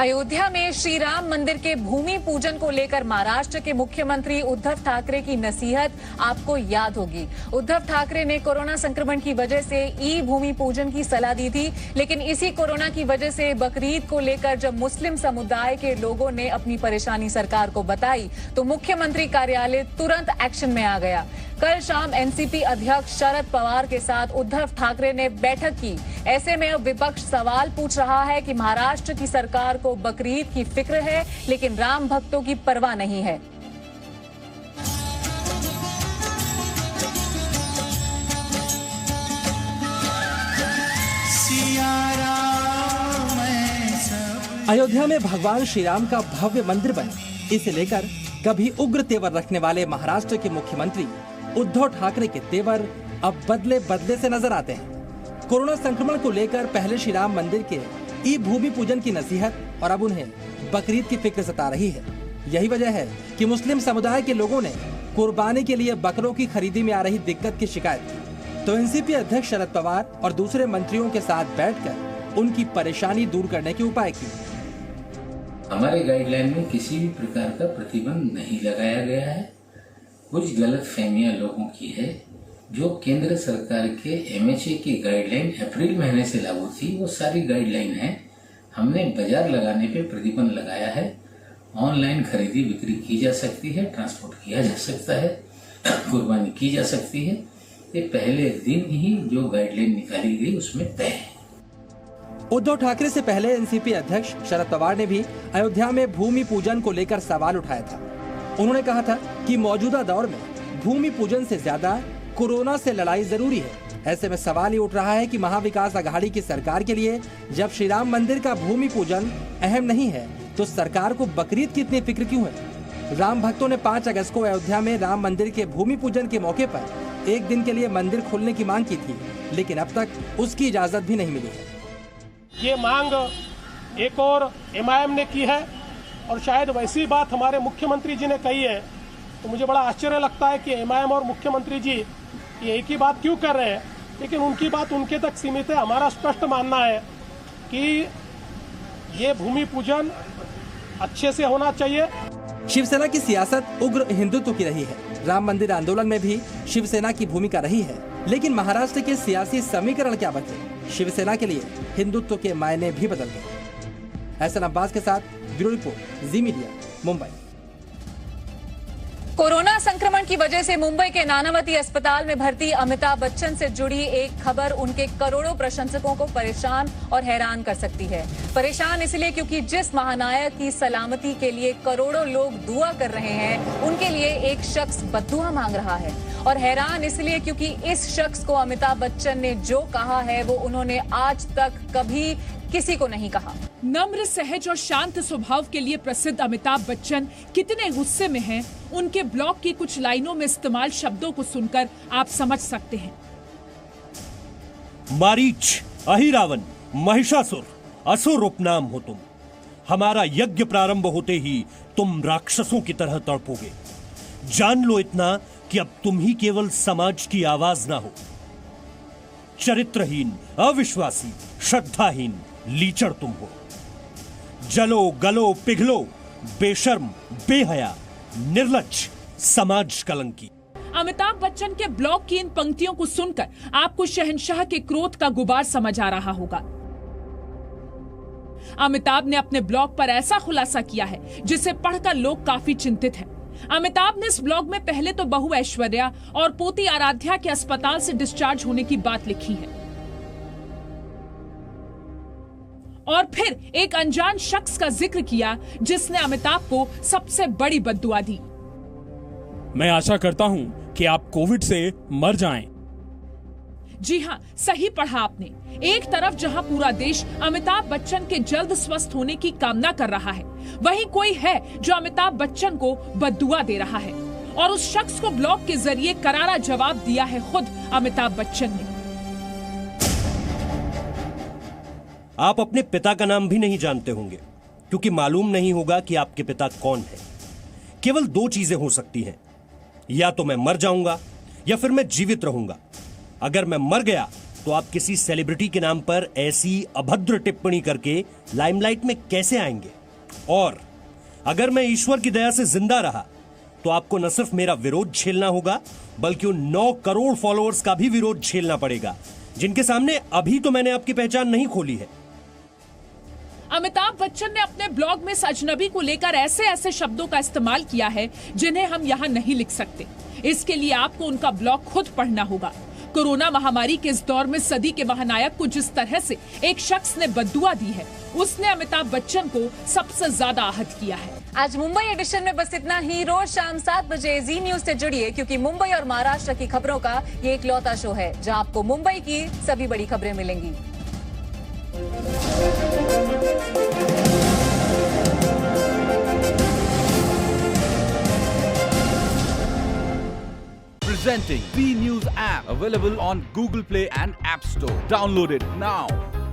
अयोध्या में श्री राम मंदिर के भूमि पूजन को लेकर महाराष्ट्र के मुख्यमंत्री उद्धव ठाकरे की नसीहत आपको याद होगी। उद्धव ठाकरे ने कोरोना संक्रमण की वजह से ई भूमि पूजन की सलाह दी थी, लेकिन इसी कोरोना की वजह से बकरीद को लेकर जब मुस्लिम समुदाय के लोगों ने अपनी परेशानी सरकार को बताई तो मुख्यमंत्री कार्यालय तुरंत एक्शन में आ गया। कल शाम एनसीपी अध्यक्ष शरद पवार के साथ उद्धव ठाकरे ने बैठक की। ऐसे में अब विपक्ष सवाल पूछ रहा है कि महाराष्ट्र की सरकार को बकरीद की फिक्र है, लेकिन राम भक्तों की परवाह नहीं है। अयोध्या में भगवान श्री राम का भव्य मंदिर बने, इसे लेकर कभी उग्र तेवर रखने वाले महाराष्ट्र के मुख्यमंत्री उद्धव ठाकरे के तेवर अब बदले बदले से नजर आते हैं। कोरोना संक्रमण को लेकर पहले श्री राम मंदिर के ई भूमि पूजन की नसीहत और अब उन्हें बकरीद की फिक्र सता रही है। यही वजह है कि मुस्लिम समुदाय के लोगों ने कुर्बानी के लिए बकरों की खरीदी में आ रही दिक्कत की शिकायत की, तो एनसीपी अध्यक्ष शरद पवार और दूसरे मंत्रियों के साथ बैठकर उनकी परेशानी दूर करने के उपाय किए। हमारे गाइडलाइन में किसी भी प्रकार का प्रतिबंध नहीं लगाया गया है। कुछ गलत फहमियां लोगों की है। जो केंद्र सरकार के एमएचए की गाइडलाइन अप्रैल महीने से लागू थी, वो सारी गाइडलाइन है। हमने बाजार लगाने पे प्रतिबंध लगाया है। ऑनलाइन खरीदी बिक्री की जा सकती है, ट्रांसपोर्ट किया जा सकता है, कुर्बानी की जा सकती है। ये पहले दिन ही जो गाइडलाइन निकाली गई उसमें तय है। उद्धव ठाकरे से पहले एनसीपी अध्यक्ष शरद पवार ने भी अयोध्या में भूमि पूजन को लेकर सवाल उठाया था। उन्होंने कहा था कि मौजूदा दौर में भूमि पूजन से ज्यादा कोरोना से लड़ाई जरूरी है। ऐसे में सवाल ये उठ रहा है कि महाविकास अघाड़ी की सरकार के लिए जब श्री राम मंदिर का भूमि पूजन अहम नहीं है, तो सरकार को बकरीद की इतनी फिक्र क्यों है? राम भक्तों ने 5 अगस्त को अयोध्या में राम मंदिर के भूमि पूजन के मौके पर एक दिन के लिए मंदिर खोलने की मांग की थी, लेकिन अब तक उसकी इजाजत भी नहीं मिली है। ये मांग एक और एमआईएम ने की है और शायद वैसी बात हमारे मुख्यमंत्री जी ने कही है, तो मुझे बड़ा आश्चर्य लगता है कि एमआईएम और मुख्यमंत्री जी ये एक ही बात क्यों कर रहे हैं, लेकिन उनकी बात उनके तक सीमित है। हमारा स्पष्ट मानना है कि ये भूमि पूजन अच्छे से होना चाहिए। शिवसेना की सियासत उग्र हिंदुत्व की रही है। राम मंदिर आंदोलन में भी शिवसेना की भूमिका रही है, लेकिन महाराष्ट्र के सियासी समीकरण क्या बचे? शिवसेना के लिए हिंदुत्व के मायने भी बदल गए। एहसन अब्बास के साथ ब्यूरो रिपोर्ट, जी मीडिया, मुंबई। कोरोना संक्रमण की वजह से मुंबई के नानावती अस्पताल में भर्ती अमिताभ बच्चन से जुड़ी एक खबर उनके करोड़ों प्रशंसकों को परेशान और हैरान कर सकती है। परेशान इसलिए क्योंकि जिस महानायक की सलामती के लिए करोड़ों लोग दुआ कर रहे हैं, उनके लिए एक शख्स बद्दुआ मांग रहा है। और हैरान इसलिए क्योंकि इस शख्स को अमिताभ बच्चन ने जो कहा है वो उन्होंने आज तक कभी किसी को नहीं कहा। नम्र, सहज और शांत स्वभाव के लिए प्रसिद्ध अमिताभ बच्चन कितने गुस्से में हैं, उनके ब्लॉग की कुछ लाइनों में इस्तेमाल शब्दों को सुनकर आप समझ सकते हैं। मारीच, अहिरावण, महिषासुर, असुर उपनाम हो तुम। हमारा यज्ञ प्रारंभ होते ही तुम राक्षसों की तरह तड़पोगे। जान लो इतना कि अब तुम ही केवल समाज की आवाज ना हो। चरित्रहीन, अविश्वासी, श्रद्धाहीन लीचड़ तुम हो। जलो गलो पिघलो, बेशर्म, बेहया, निर्लज्ज, समाज कलंकी। अमिताभ बच्चन के ब्लॉग की इन पंक्तियों को सुनकर आपको शहंशाह के क्रोध का गुबार समझ आ रहा होगा। अमिताभ ने अपने ब्लॉग पर ऐसा खुलासा किया है जिसे पढ़कर लोग काफी चिंतित हैं। अमिताभ ने इस ब्लॉग में पहले तो बहू ऐश्वर्या और पोती आराध्या के अस्पताल से डिस्चार्ज होने की बात लिखी है और फिर एक अनजान शख्स का जिक्र किया जिसने अमिताभ को सबसे बड़ी बद्दुआ दी। मैं आशा करता हूं कि आप कोविड से मर जाएं। जी हाँ, सही पढ़ा आपने। एक तरफ जहां पूरा देश अमिताभ बच्चन के जल्द स्वस्थ होने की कामना कर रहा है, वहीं कोई है जो अमिताभ बच्चन को बद्दुआ दे रहा है और उस शख्स को ब्लॉग के जरिए करारा जवाब दिया है खुद अमिताभ बच्चन ने। आप अपने पिता का नाम भी नहीं जानते होंगे, क्योंकि मालूम नहीं होगा कि आपके पिता कौन है। केवल 2 चीजें हो सकती हैं, या तो मैं मर जाऊंगा या फिर मैं जीवित रहूंगा। अगर मैं मर गया तो आप किसी सेलिब्रिटी के नाम पर ऐसी अभद्र टिप्पणी करके लाइमलाइट में कैसे आएंगे? और अगर मैं ईश्वर की दया से जिंदा रहा तो आपको न सिर्फ मेरा विरोध झेलना होगा बल्कि उन 9 करोड़ फॉलोअर्स का भी विरोध झेलना पड़ेगा जिनके सामने अभी तो मैंने आपकी पहचान नहीं खोली है। अमिताभ बच्चन ने अपने ब्लॉग में इस अजनबी को लेकर ऐसे ऐसे शब्दों का इस्तेमाल किया है जिन्हें हम यहाँ नहीं लिख सकते। इसके लिए आपको उनका ब्लॉग खुद पढ़ना होगा। कोरोना महामारी के इस दौर में सदी के महानायक को जिस तरह से एक शख्स ने बद्दुआ दी है, उसने अमिताभ बच्चन को सबसे ज्यादा आहत किया है। आज मुंबई एडिशन में बस इतना ही। रोज शाम 7 बजे जी न्यूज से जुड़िए, क्योंकि मुंबई और महाराष्ट्र की खबरों का ये इकलौता शो है जहां आपको मुंबई की सभी बड़ी खबरें मिलेंगी। Presenting B News app, available on Google Play and App Store. Download it now.